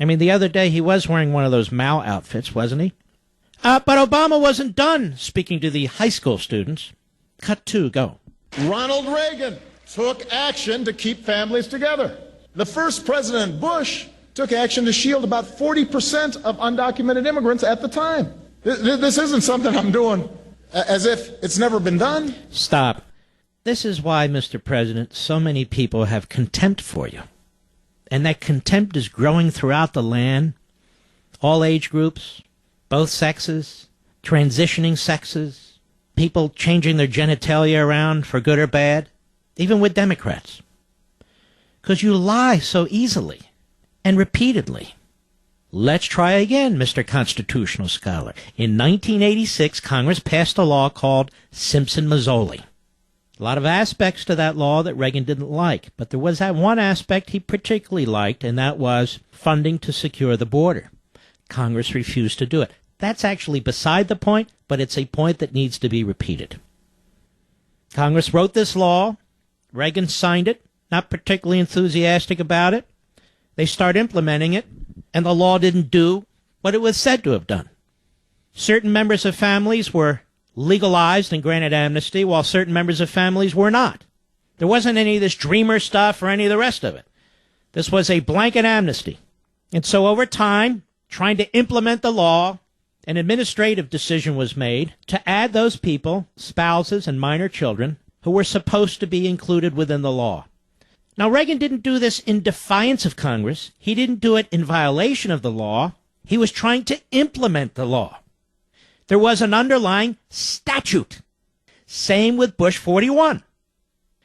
I mean, the other day he was wearing one of those Mao outfits, wasn't he? But Obama wasn't done speaking to the high school students. Cut 2, go. Ronald Reagan took action to keep families together. The first President Bush took action to shield about 40% of undocumented immigrants at the time. This isn't something I'm doing as if it's never been done. Stop. This is why, Mr. President, so many people have contempt for you. And that contempt is growing throughout the land, all age groups, both sexes, transitioning sexes, people changing their genitalia around for good or bad, even with Democrats. Because you lie so easily and repeatedly. Let's try again, Mr. Constitutional Scholar. In 1986, Congress passed a law called Simpson-Mazzoli. A lot of aspects to that law that Reagan didn't like, but there was that one aspect he particularly liked, and that was funding to secure the border. Congress refused to do it. That's actually beside the point, but it's a point that needs to be repeated. Congress wrote this law. Reagan signed it, not particularly enthusiastic about it. They start implementing it, and the law didn't do what it was said to have done. Certain members of families were legalized and granted amnesty, while certain members of families were not. There wasn't any of this dreamer stuff or any of the rest of it. This was a blanket amnesty. And so over time, trying to implement the law, an administrative decision was made to add those people, spouses and minor children, who were supposed to be included within the law. Now, Reagan didn't do this in defiance of Congress. He didn't do it in violation of the law. He was trying to implement the law. There was an underlying statute. Same with Bush 41.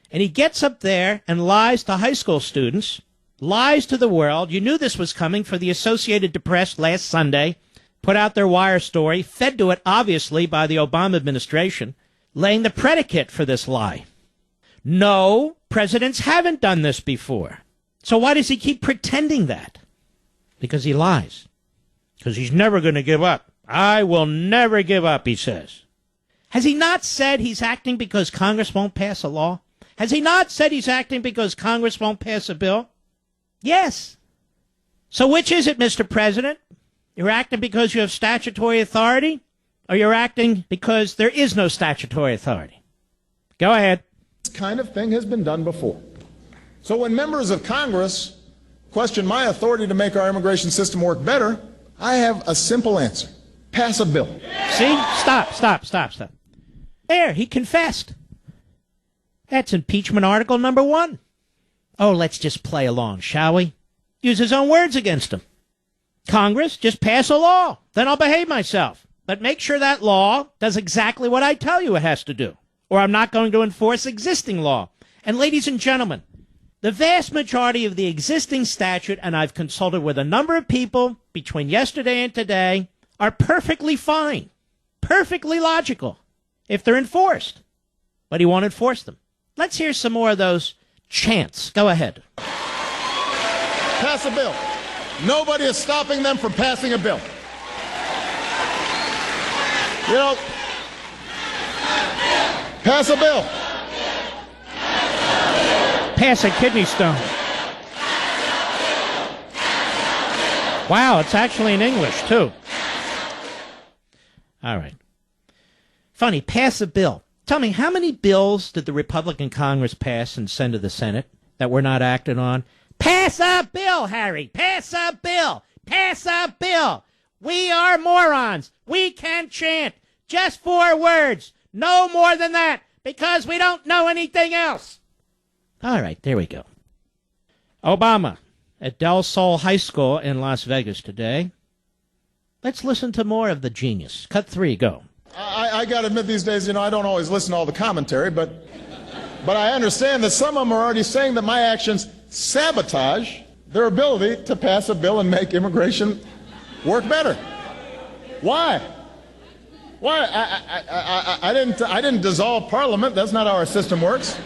And he gets up there and lies to high school students, lies to the world. You knew this was coming, for the Associated Press last Sunday put out their wire story, fed to it, obviously, by the Obama administration, laying the predicate for this lie. No, presidents haven't done this before. So why does he keep pretending that? Because he lies. Because he's never going to give up. I will never give up, he says. Has he not said he's acting because Congress won't pass a law? Has he not said he's acting because Congress won't pass a bill? Yes. So which is it, Mr. President? You're acting because you have statutory authority, or you're acting because there is no statutory authority? Go ahead. This kind of thing has been done before. So when members of Congress question my authority to make our immigration system work better, I have a simple answer. Pass a bill. See? Stop. There, he confessed. That's impeachment article number 1. Oh, let's just play along, shall we? Use his own words against him. Congress, just pass a law. Then I'll behave myself. But make sure that law does exactly what I tell you it has to do, or I'm not going to enforce existing law. And ladies and gentlemen, the vast majority of the existing statute, and I've consulted with a number of people between yesterday and today, are perfectly fine, perfectly logical, if they're enforced. But he won't enforce them. Let's hear some more of those chants. Go ahead. Pass a bill. Nobody is stopping them from passing a bill. You know, pass a bill. Pass a kidney stone. Wow, it's actually in English, too. All right. Funny, pass a bill. Tell me, how many bills did the Republican Congress pass and send to the Senate that were not acted on? Pass a bill, Harry. Pass a bill. Pass a bill. We are morons. We can chant just 4 words. No more than that, because we don't know anything else. All right, there we go. Obama at Del Sol High School in Las Vegas today. Let's listen to more of the genius. Cut 3, go. I got to admit, these days, I don't always listen to all the commentary, but I understand that some of them are already saying that my actions sabotage their ability to pass a bill and make immigration work better. Why? I didn't dissolve Parliament. That's not how our system works.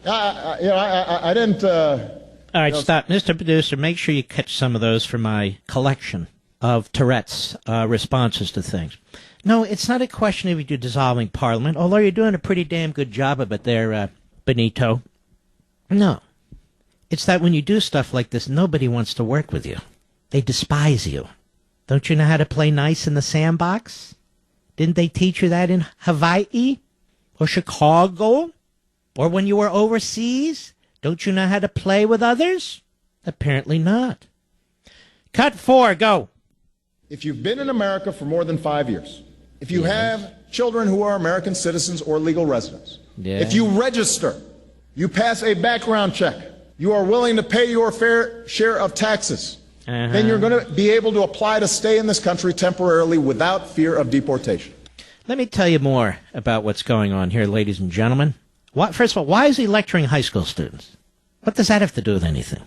I didn't. All right, stop, Mr. Producer. Make sure you catch some of those for my collection of Tourette's responses to things. No, it's not a question of you dissolving Parliament, although you're doing a pretty damn good job of it there, Benito. No. It's that when you do stuff like this, nobody wants to work with you. They despise you. Don't you know how to play nice in the sandbox? Didn't they teach you that in Hawaii? Or Chicago? Or when you were overseas? Don't you know how to play with others? Apparently not. Cut 4, go. If you've been in America for more than 5 years, if you have children who are American citizens or legal residents, if you register, you pass a background check, you are willing to pay your fair share of taxes, then you're going to be able to apply to stay in this country temporarily without fear of deportation. Let me tell you more about what's going on here, ladies and gentlemen. First of all, why is he lecturing high school students? What does that have to do with anything?